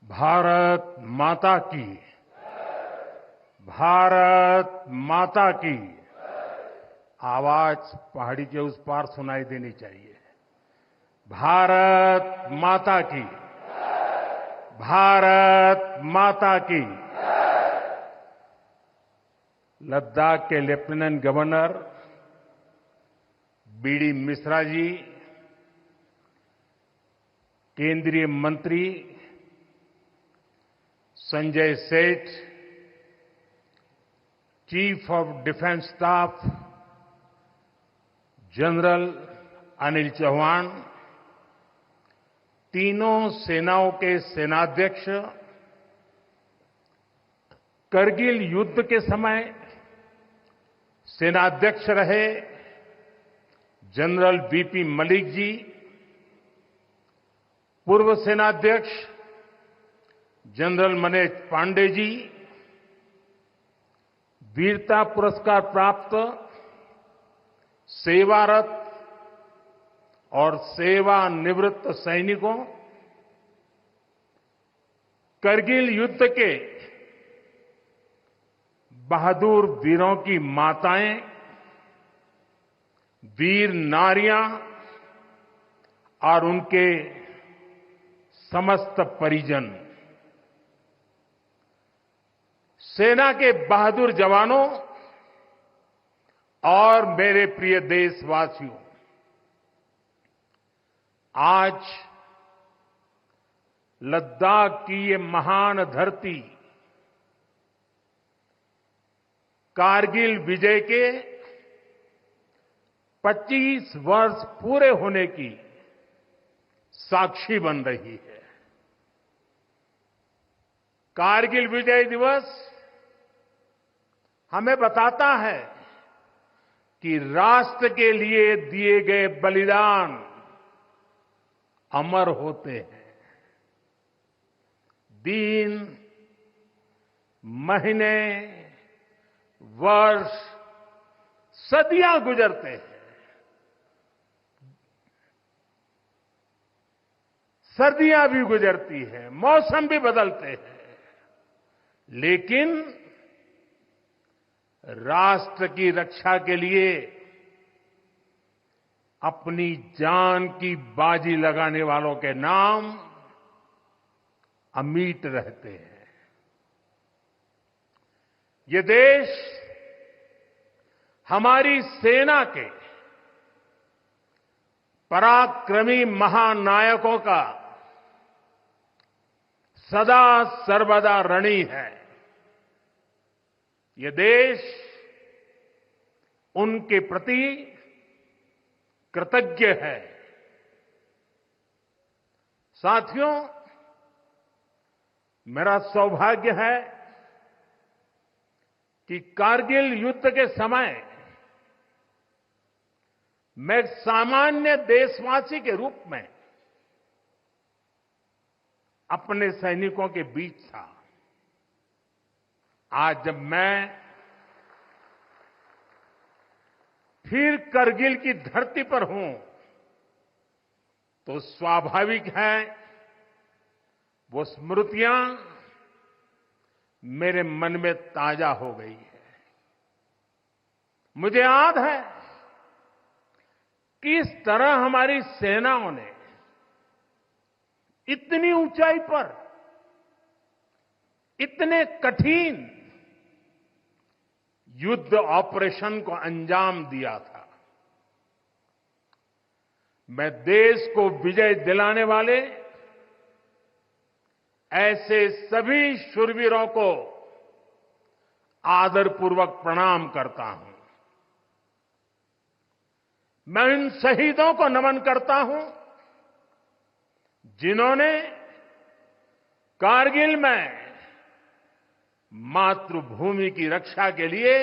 भारत माता की। भारत माता की। आवाज पहाड़ी के उस पार सुनाई देनी चाहिए। भारत माता की। भारत माता की। लद्दाख के lieutenant governor B D Mishra ji, केंद्रीय मंत्री Sanjay Seth, chief of defence staff general Anil Chauhan, तीनों सेनाओं के सेनाध्यक्ष करगिल युद्ध के समय सेनाध्यक्ष रहे जनरल वीपी मलिक जी, पूर्व सेनाध्यक्ष जनरल मनोज पांडे जी, वीरता पुरस्कार प्राप्त सेवारत और सेवानिवृत्त सैनिकों, करगिल युद्ध के बहादुर वीरों की माताएं, वीर नारियां और उनके समस्त परिजन, सेना के बहादुर जवानों और मेरे प्रिय देशवासियों, आज लद्दाख की ये महान धरती कारगिल विजय के 25 वर्ष पूरे होने की साक्षी बन रही है। कारगिल विजय दिवस हमें बताता है कि राष्ट्र के लिए दिए गए बलिदान अमर होते हैं। दिन, महीने, वर्ष, सदियां गुजरते हैं, सर्दियां भी गुजरती हैं, मौसम भी बदलते हैं, लेकिन राष्ट्र की रक्षा के लिए अपनी जान की बाजी लगाने वालों के नाम अमिट रहते हैं। ये देश हमारी सेना के पराक्रमी महानायकों का सदा सर्वदा ऋणी है। ये देश उनके प्रति कृतज्ञ है। साथियों, मेरा सौभाग्य है कि कारगिल युद्ध के समय मैं एक सामान्य देशवासी के रूप में अपने सैनिकों के बीच था। आज जब मैं फिर करगिल की धरती पर हूं, तो स्वाभाविक है वो स्मृतियां मेरे मन में ताजा हो गई है। मुझे याद है किस तरह हमारी सेनाओं ने इतनी ऊंचाई पर इतने कठिन युद्ध ऑपरेशन को अंजाम दिया था। मैं देश को विजय दिलाने वाले ऐसे सभी शूरवीरों को आदरपूर्वक प्रणाम करता हूं। मैं उन शहीदों को नमन करता हूं जिन्होंने कारगिल में मातृभूमि की रक्षा के लिए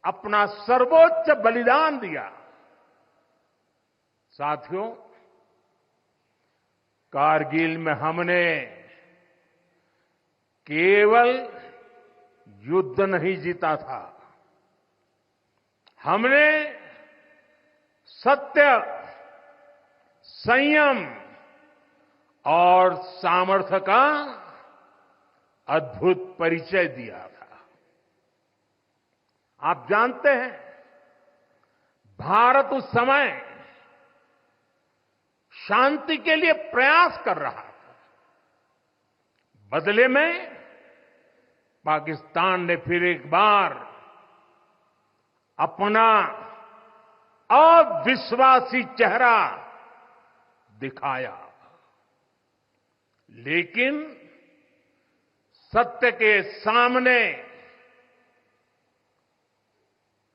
अपना सर्वोच्च बलिदान दिया। साथियों, कारगिल में हमने केवल युद्ध नहीं जीता था, हमने सत्य, संयम और सामर्थ्य का अद्भुत परिचय दिया था। आप जानते हैं, भारत उस समय शांति के लिए प्रयास कर रहा था। बदले में पाकिस्तान ने फिर एक बार अपना अविश्वासी चेहरा दिखाया। लेकिन सत्य के सामने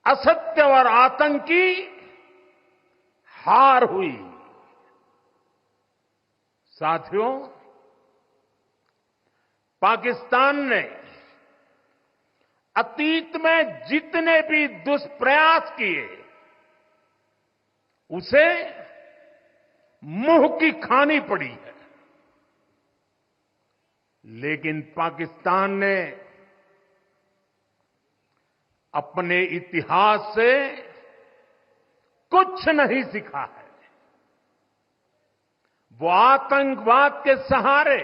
असत्य और आतंक की हार हुई। साथियों, पाकिस्तान ने अतीत में जितने भी दुष्प्रयास किए, उसे मुंह की खानी पड़ी है। लेकिन पाकिस्तान ने अपने इतिहास से कुछ नहीं सीखा है। वो आतंकवाद के सहारे,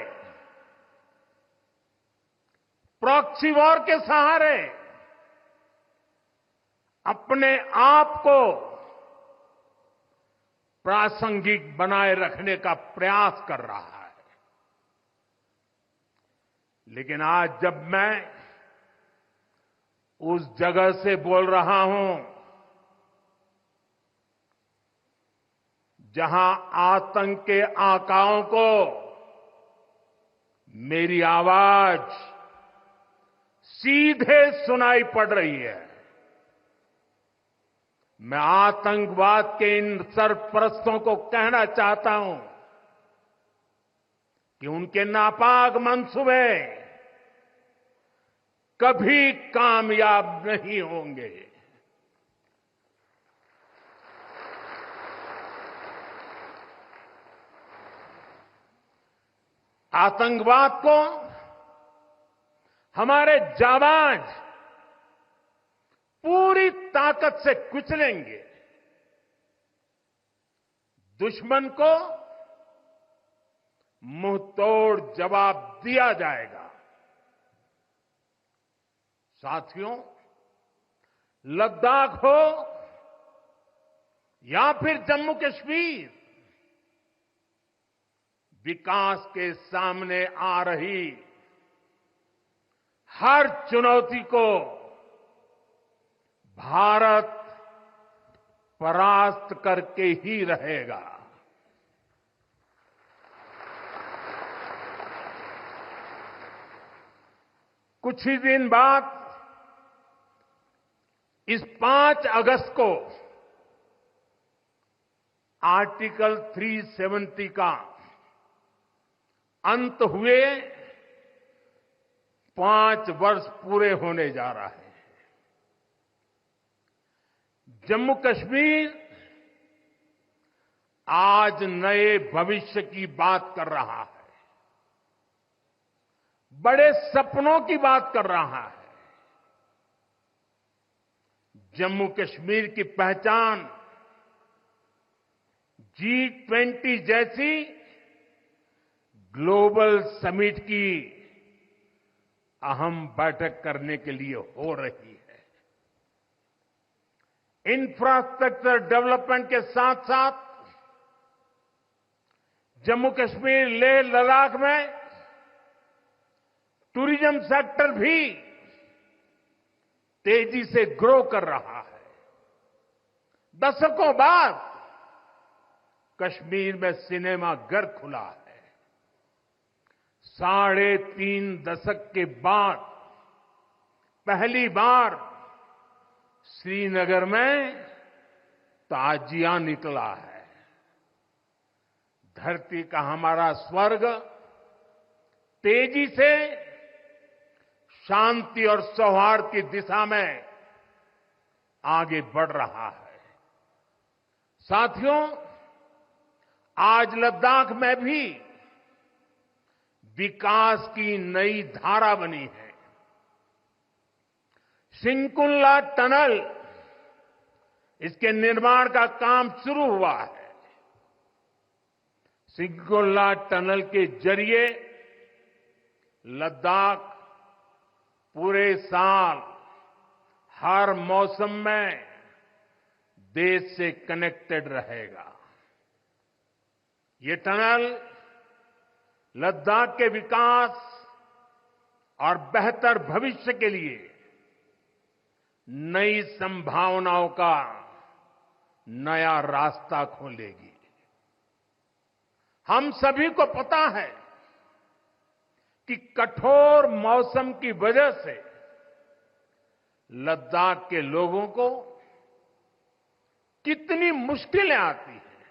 प्रॉक्सी वॉर के सहारे अपने आप को प्रासंगिक बनाए रखने का प्रयास कर रहा है। लेकिन आज जब मैं उस जगह से बोल रहा हूं जहां आतंक के आकाओं को मेरी आवाज सीधे सुनाई पड़ रही है, मैं आतंकवाद के इन सरपरस्तों को कहना चाहता हूं कि उनके नापाक मंसूबे कभी कामयाब नहीं होंगे। आतंकवाद को हमारे जाबाज पूरी ताकत से कुचलेंगे। दुश्मन को मुंहतोड़ जवाब दिया जाएगा। साथियों, लद्दाख हो या फिर जम्मू कश्मीर, विकास के सामने आ रही हर चुनौती को भारत परास्त करके ही रहेगा। कुछ ही दिन बाद इस 5 अगस्त को आर्टिकल 370 का अंत हुए 5 वर्ष पूरे होने जा रहा है। जम्मू कश्मीर आज नए भविष्य की बात कर रहा है, बड़े सपनों की बात कर रहा है। जम्मू कश्मीर की पहचान G20 जैसी ग्लोबल समिट की अहम बैठक करने के लिए हो रही है। इंफ्रास्ट्रक्चर डेवलपमेंट के साथ साथ जम्मू कश्मीर, लेह, लद्दाख में टूरिज्म सेक्टर भी तेजी से ग्रो कर रहा है। दशकों बाद कश्मीर में सिनेमा घर खुला है। 3.5 दशक के बाद पहली बार श्रीनगर में ताजिया निकला है। धरती का हमारा स्वर्ग तेजी से शांति और सौहार्द की दिशा में आगे बढ़ रहा है। साथियों, आज लद्दाख में भी विकास की नई धारा बनी है। सिंकुल्ला टनल, इसके निर्माण का काम शुरू हुआ है। सिंगोला टनल के जरिए लद्दाख पूरे साल हर मौसम में देश से कनेक्टेड रहेगा। ये टनल लद्दाख के विकास और बेहतर भविष्य के लिए नई संभावनाओं का नया रास्ता खोलेगी। हम सभी को पता है कि कठोर मौसम की वजह से लद्दाख के लोगों को कितनी मुश्किलें आती हैं।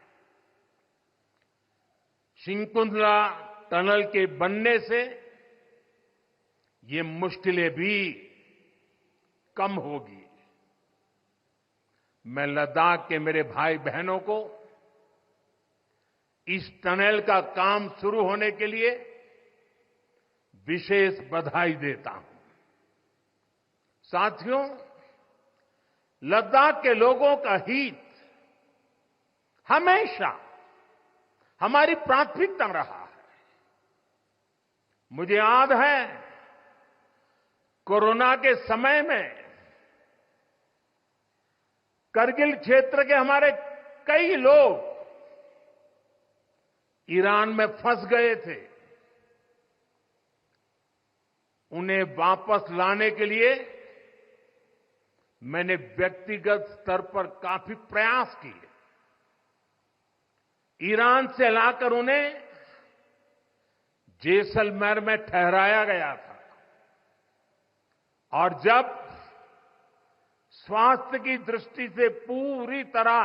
सिंकुंतला टनल के बनने से ये मुश्किलें भी कम होगी। मैं लद्दाख के मेरे भाई बहनों को इस टनल का काम शुरू होने के लिए विशेष बधाई देता हूं। साथियों, लद्दाख के लोगों का हित हमेशा हमारी प्राथमिकता रहा है। मुझे याद है कोरोना के समय में करगिल क्षेत्र के हमारे कई लोग ईरान में फंस गए थे। उन्हें वापस लाने के लिए मैंने व्यक्तिगत स्तर पर काफी प्रयास किए। ईरान से लाकर उन्हें जैसलमेर में ठहराया गया था और जब स्वास्थ्य की दृष्टि से पूरी तरह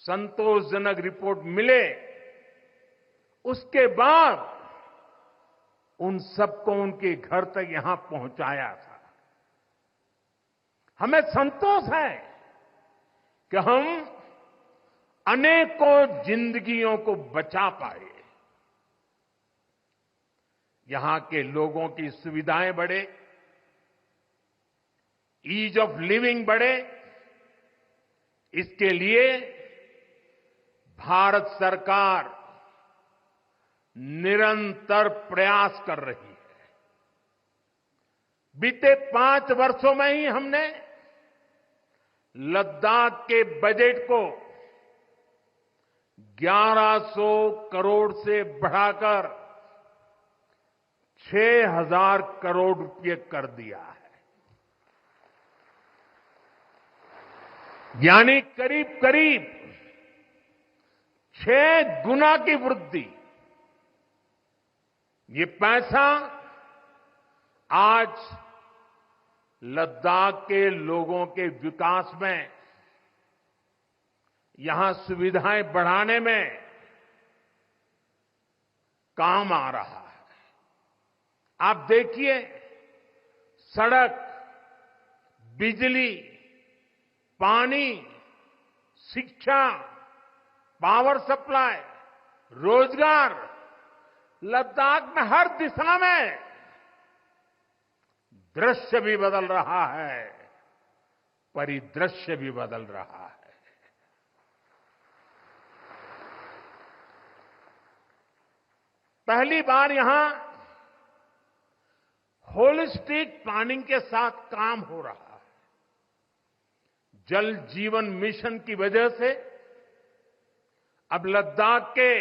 संतोषजनक रिपोर्ट मिले, उसके बाद उन सबको उनके घर तक यहां पहुंचाया था। हमें संतोष है कि हम अनेकों जिंदगियों को बचा पाए। यहां के लोगों की सुविधाएं बढ़े, ईज ऑफ लिविंग बढ़े, इसके लिए भारत सरकार निरंतर प्रयास कर रही है। बीते 5 वर्षों में ही हमने लद्दाख के बजट को 1100 करोड़ से बढ़ाकर 6000 करोड़ रुपये कर दिया है। यानी करीब करीब 6 गुना की वृद्धि। ये पैसा आज लद्दाख के लोगों के विकास में, यहां सुविधाएं बढ़ाने में काम आ रहा है। आप देखिए, सड़क, बिजली, पानी, शिक्षा, पावर सप्लाई, रोजगार, लद्दाख में हर दिशा में दृश्य भी बदल रहा है, परिदृश्य भी बदल रहा है। पहली बार यहां होलिस्टिक प्लानिंग के साथ काम हो रहा है। जल जीवन मिशन की वजह से अब लद्दाख के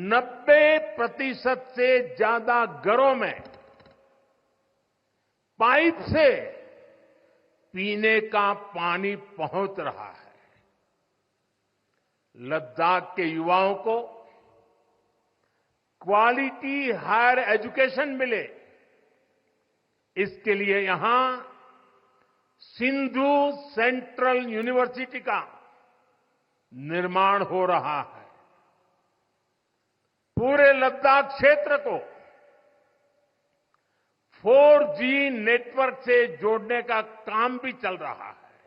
90% से ज्यादा घरों में पाइप से पीने का पानी पहुंच रहा है। लद्दाख के युवाओं को क्वालिटी हायर एजुकेशन मिले, इसके लिए यहां सिंधु सेंट्रल यूनिवर्सिटी का निर्माण हो रहा है। पूरे लद्दाख क्षेत्र को 4G नेटवर्क से जोड़ने का काम भी चल रहा है।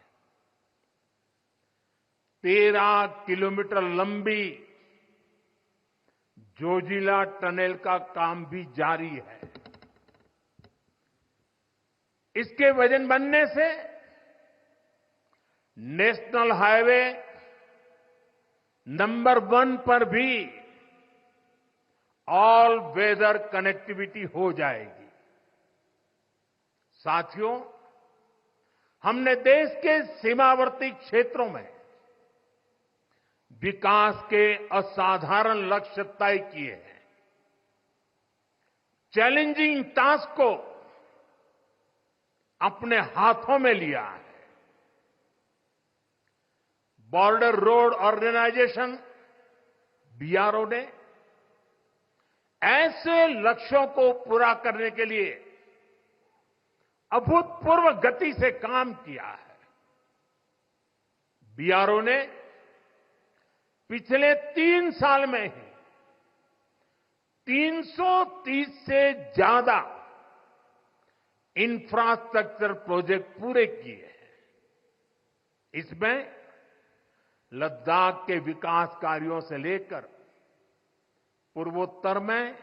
13 किलोमीटर लंबी जोजिला टनल का काम भी जारी है। इसके वजन बनने से नेशनल हाईवे नंबर 1 पर भी ऑल वेदर कनेक्टिविटी हो जाएगी। साथियों, हमने देश के सीमावर्ती क्षेत्रों में विकास के असाधारण लक्ष्य तय किए हैं। चैलेंजिंग टास्क को अपने हाथों में लिया है। बॉर्डर रोड ऑर्गेनाइजेशन बीआरओ ने ऐसे लक्ष्यों को पूरा करने के लिए अभूतपूर्व गति से काम किया है। बीआरओ ने पिछले 3 साल में ही 330 से ज्यादा इंफ्रास्ट्रक्चर प्रोजेक्ट पूरे किए हैं। इसमें लद्दाख के विकास कार्यों से लेकर पूर्वोत्तर में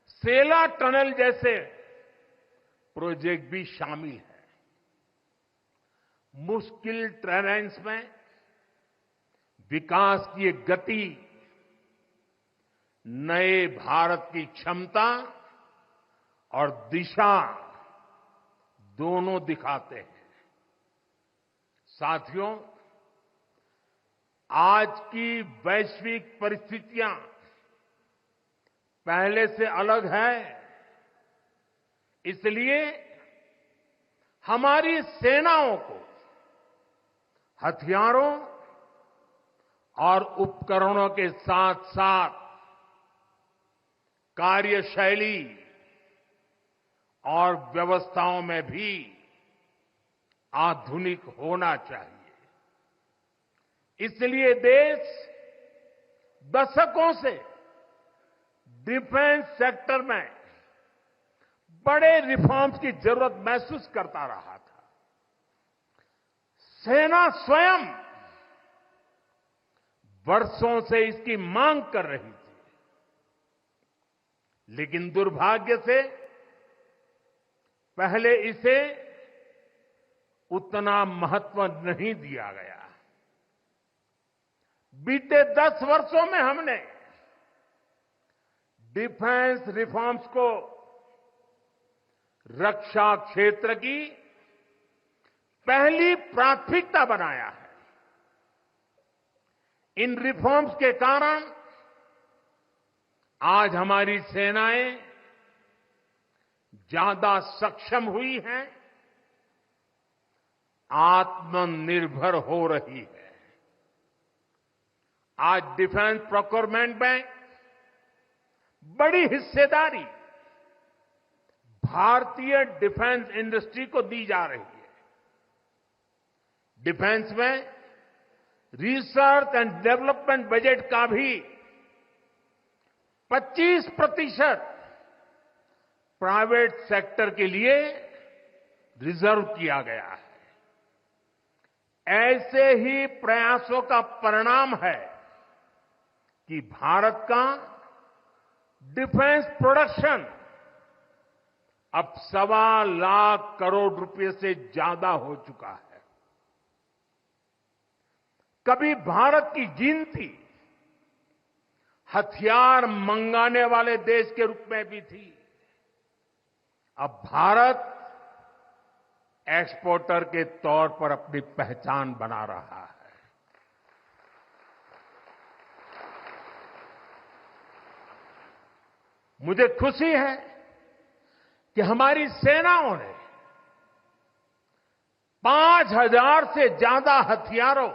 सेला टनल जैसे प्रोजेक्ट भी शामिल है। मुश्किल टेरेन्स में विकास की एक गति नए भारत की क्षमता और दिशा दोनों दिखाते हैं। साथियों, आज की वैश्विक परिस्थितियां पहले से अलग है। इसलिए हमारी सेनाओं को हथियारों और उपकरणों के साथ साथ कार्यशैली और व्यवस्थाओं में भी आधुनिक होना चाहिए। इसलिए देश दशकों से डिफेंस सेक्टर में बड़े रिफॉर्म्स की जरूरत महसूस करता रहा था। सेना स्वयं वर्षों से इसकी मांग कर रही थी, लेकिन दुर्भाग्य से पहले इसे उतना महत्व नहीं दिया गया। बीते 10 वर्षों में हमने डिफेंस रिफॉर्म्स को रक्षा क्षेत्र की पहली प्राथमिकता बनाया है। इन रिफॉर्म्स के कारण आज हमारी सेनाएं ज्यादा सक्षम हुई हैं, आत्मनिर्भर हो रही है। आज डिफेंस प्रोक्योरमेंट में बड़ी हिस्सेदारी भारतीय डिफेंस इंडस्ट्री को दी जा रही है। डिफेंस में रिसर्च एंड डेवलपमेंट बजट का भी 25% प्राइवेट सेक्टर के लिए रिजर्व किया गया है। ऐसे ही प्रयासों का परिणाम है कि भारत का डिफेंस प्रोडक्शन अब 1.25 लाख करोड़ रुपए से ज्यादा हो चुका है। कभी भारत की गिनती हथियार मंगाने वाले देश के रूप में भी थी। अब भारत एक्सपोर्टर के तौर पर अपनी पहचान बना रहा है। मुझे खुशी है कि हमारी सेनाओं ने 5,000 से ज्यादा हथियारों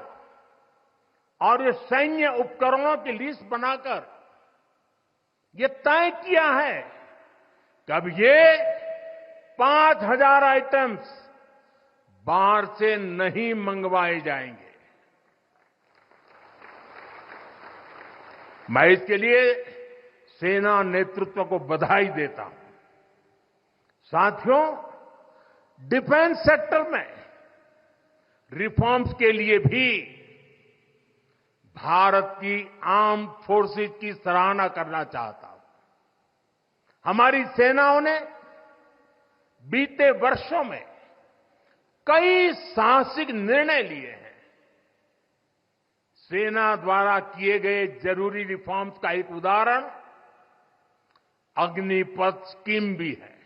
और ये सैन्य उपकरणों की लिस्ट बनाकर ये तय किया है कि अब ये 5,000 आइटम्स बाहर से नहीं मंगवाए जाएंगे। मैं इसके लिए सेना नेतृत्व को बधाई देता हूं। साथियों, डिफेंस सेक्टर में रिफॉर्म्स के लिए भी भारत की आर्म्ड फोर्सेस की सराहना करना चाहता हूं। हमारी सेनाओं ने बीते वर्षों में कई साहसिक निर्णय लिए हैं। सेना द्वारा किए गए जरूरी रिफॉर्म्स का एक उदाहरण अग्निपथ स्कीम भी है।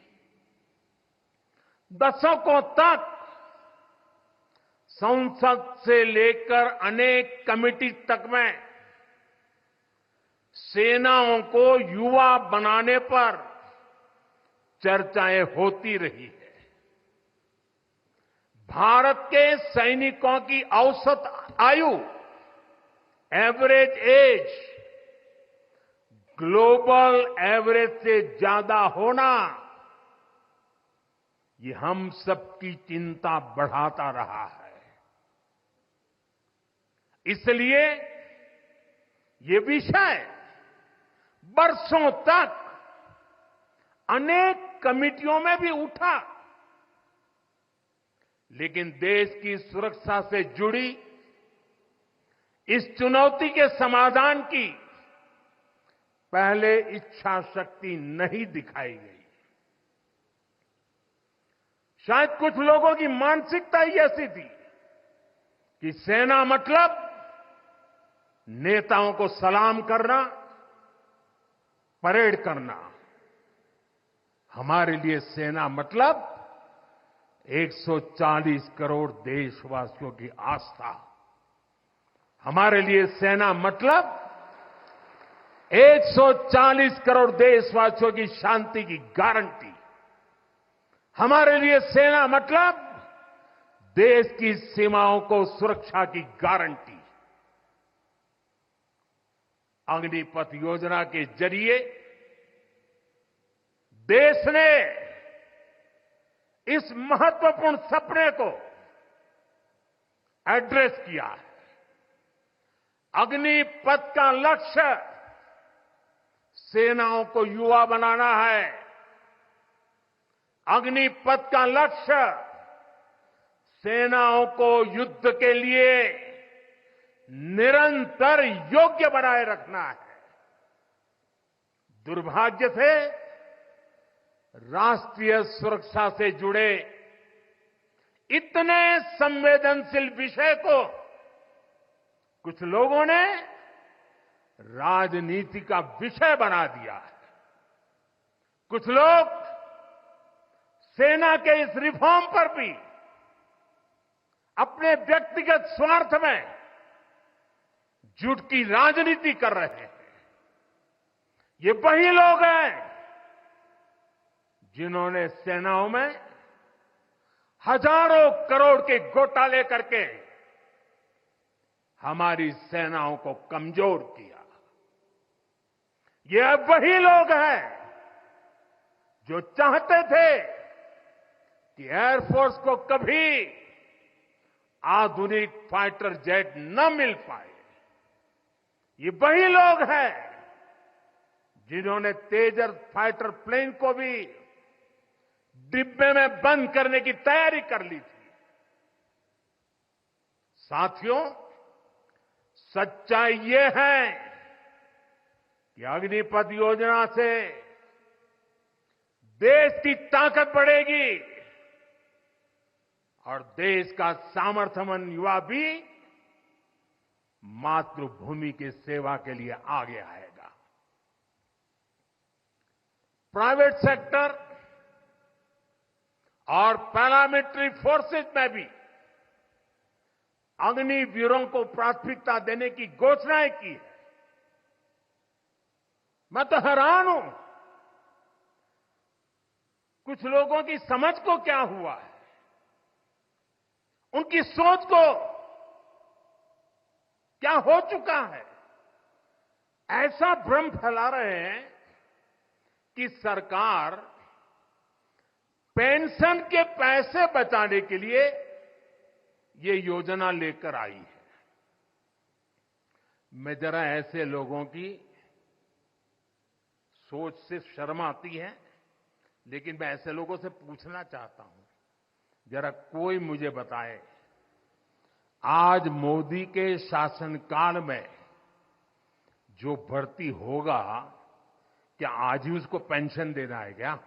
दशकों तक संसद से लेकर अनेक कमेटी तक में सेनाओं को युवा बनाने पर चर्चाएं होती रही है। भारत के सैनिकों की औसत आयु, एवरेज एज, ग्लोबल एवरेज से ज्यादा होना, ये हम सबकी चिंता बढ़ाता रहा है। इसलिए ये विषय बरसों तक अनेक कमिटियों में भी उठा, लेकिन देश की सुरक्षा से जुड़ी इस चुनौती के समाधान की पहले इच्छा शक्ति नहीं दिखाई गई। शायद कुछ लोगों की मानसिकता ही ऐसी थी कि सेना मतलब नेताओं को सलाम करना, परेड करना। हमारे लिए सेना मतलब 140 करोड़ देशवासियों की आस्था। हमारे लिए सेना मतलब 140 करोड़ देशवासियों की शांति की गारंटी। हमारे लिए सेना मतलब देश की सीमाओं को सुरक्षा की गारंटी। अग्निपथ योजना के जरिए देश ने इस महत्वपूर्ण सपने को एड्रेस किया है। अग्निपथ का लक्ष्य सेनाओं को युवा बनाना है। अग्निपथ का लक्ष्य सेनाओं को युद्ध के लिए निरंतर योग्य बनाए रखना है। दुर्भाग्य से राष्ट्रीय सुरक्षा से जुड़े इतने संवेदनशील विषय को कुछ लोगों ने राजनीति का विषय बना दिया है। कुछ लोग सेना के इस रिफॉर्म पर भी अपने व्यक्तिगत स्वार्थ में झूठ की राजनीति कर रहे हैं। ये वही लोग हैं जिन्होंने सेनाओं में हजारों करोड़ के घोटाले करके हमारी सेनाओं को कमजोर किया। ये वही लोग हैं जो चाहते थे कि एयरफोर्स को कभी आधुनिक फाइटर जेट न मिल पाए। ये वही लोग हैं जिन्होंने तेजस फाइटर प्लेन को भी डिब्बे में बंद करने की तैयारी कर ली थी। साथियों, सच्चाई ये है कि अग्निपथ योजना से देश की ताकत बढ़ेगी और देश का सामर्थ्यवान युवा भी मातृभूमि की सेवा के लिए आगे आएगा। प्राइवेट सेक्टर और पैरामिलिट्री फोर्सेस में भी अग्निवीरों को प्राथमिकता देने की घोषणाएं की है। मैं तो हैरान हूं, कुछ लोगों की समझ को क्या हुआ है, उनकी सोच को क्या हो चुका है। ऐसा भ्रम फैला रहे हैं कि सरकार पेंशन के पैसे बचाने के लिए ये योजना लेकर आई है। मैं जरा ऐसे लोगों की सोच से शर्म आती है, लेकिन मैं ऐसे लोगों से पूछना चाहता हूं, जरा कोई मुझे बताए, आज मोदी के शासनकाल में जो भर्ती होगा, क्या आज ही उसको पेंशन देना है क्या?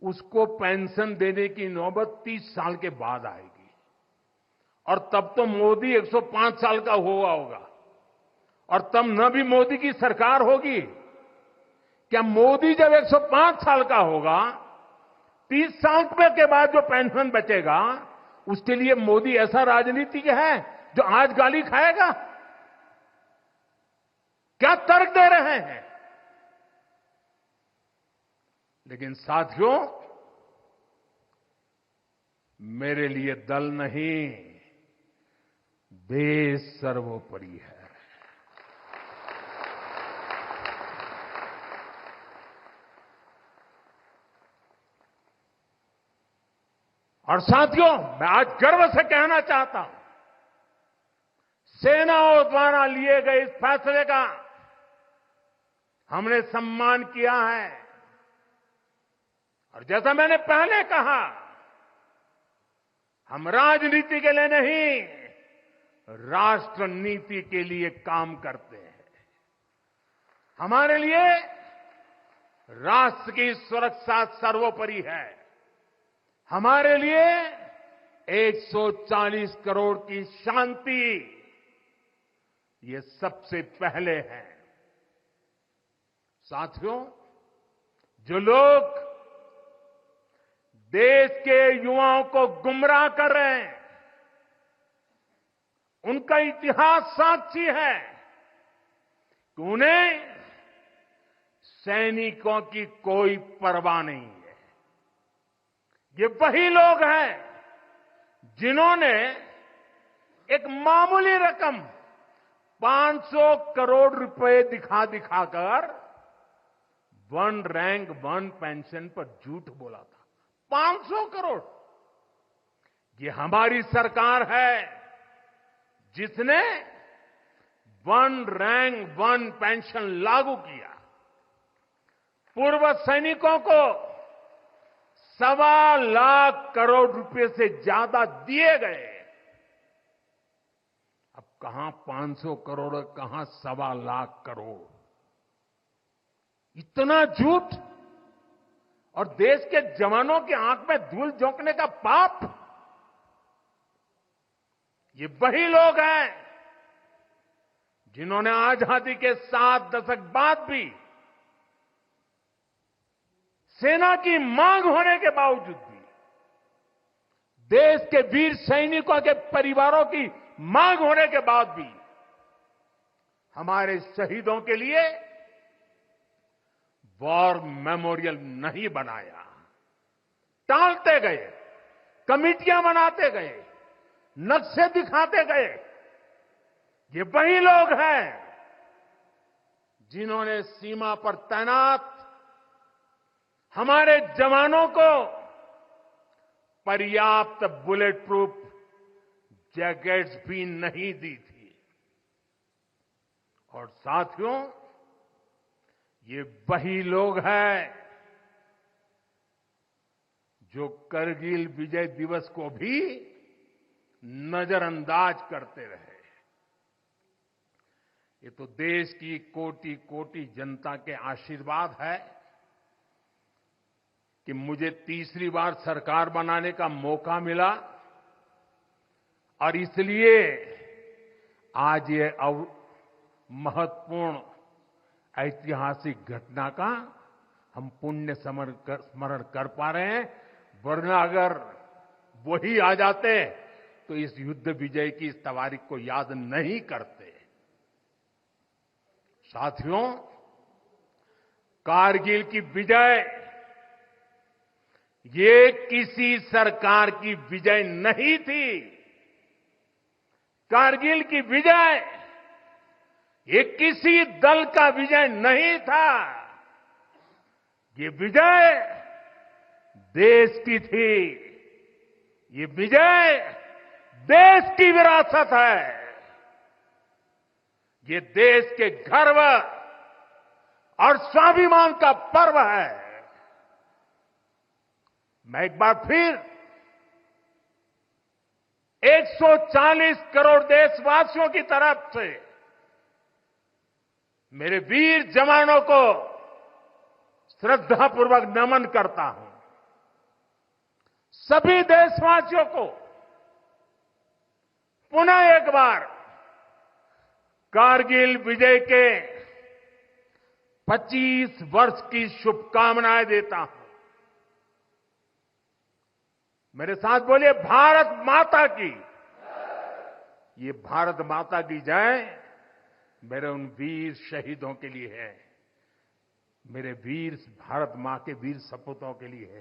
उसको पेंशन देने की नौबत 30 साल के बाद आएगी और तब तो मोदी 105 साल का हुआ होगा और तब न भी मोदी की सरकार होगी। क्या मोदी जब 105 साल का होगा, 30 साल के बाद जो पेंशन बचेगा उसके लिए मोदी ऐसा राजनीतिक है जो आज गाली खाएगा? क्या तर्क दे रहे हैं? लेकिन साथियों, मेरे लिए दल नहीं, देश सर्वोपरि है। और साथियों, मैं आज गर्व से कहना चाहता हूं, सेनाओं द्वारा लिए गए इस फैसले का हमने सम्मान किया है। और जैसा मैंने पहले कहा, हम राजनीति के लिए नहीं, राष्ट्र नीति के लिए काम करते हैं। हमारे लिए राष्ट्र की सुरक्षा सर्वोपरि है। हमारे लिए 140 करोड़ की शांति ये सबसे पहले है। साथियों, जो लोग देश के युवाओं को गुमराह कर रहे हैं, उनका इतिहास साक्षी है कि उन्हें सैनिकों की कोई परवाह नहीं है। ये वही लोग हैं जिन्होंने एक मामूली रकम 500 करोड़ रुपए दिखाकर वन रैंक वन पेंशन पर झूठ बोला था। 500 करोड़। ये हमारी सरकार है जिसने वन रैंक वन पेंशन लागू किया। पूर्व सैनिकों को 1.25 लाख करोड़ रुपए से ज्यादा दिए गए। अब कहां 500 करोड़, कहां 1.25 लाख करोड़। इतना झूठ और देश के जवानों की आंख में धूल झोंकने का पाप। ये वही लोग हैं जिन्होंने आजादी के 7 दशक बाद भी सेना की मांग होने के बावजूद भी, देश के वीर सैनिकों के परिवारों की मांग होने के बाद भी हमारे शहीदों के लिए वॉर मेमोरियल नहीं बनाया। टालते गए, कमिटियां बनाते गए, नक्शे दिखाते गए। ये वही लोग हैं जिन्होंने सीमा पर तैनात हमारे जवानों को पर्याप्त बुलेट प्रूफ जैकेट्स भी नहीं दी थी। और साथियों, ये वही लोग हैं जो करगिल विजय दिवस को भी नजरअंदाज करते रहे। ये तो देश की कोटि कोटि जनता के आशीर्वाद है कि मुझे तीसरी बार सरकार बनाने का मौका मिला और इसलिए आज ये महत्वपूर्ण ऐतिहासिक घटना का हम पुण्य स्मरण कर पा रहे हैं। वरना अगर वही आ जाते तो इस युद्ध विजय की इस तारीख को याद नहीं करते। साथियों, कारगिल की विजय ये किसी सरकार की विजय नहीं थी। कारगिल की विजय ये किसी दल का विजय नहीं था। ये विजय देश की थी। ये विजय देश की विरासत है। ये देश के गर्व और स्वाभिमान का पर्व है। मैं एक बार फिर 140 करोड़ देशवासियों की तरफ से मेरे वीर जवानों को श्रद्धापूर्वक नमन करता हूं। सभी देशवासियों को पुनः एक बार कारगिल विजय के 25 वर्ष की शुभकामनाएं देता हूं। मेरे साथ बोलिए, भारत माता की। ये भारत माता की जय मेरे उन वीर शहीदों के लिए है, मेरे वीर भारत मां के वीर सपूतों के लिए है।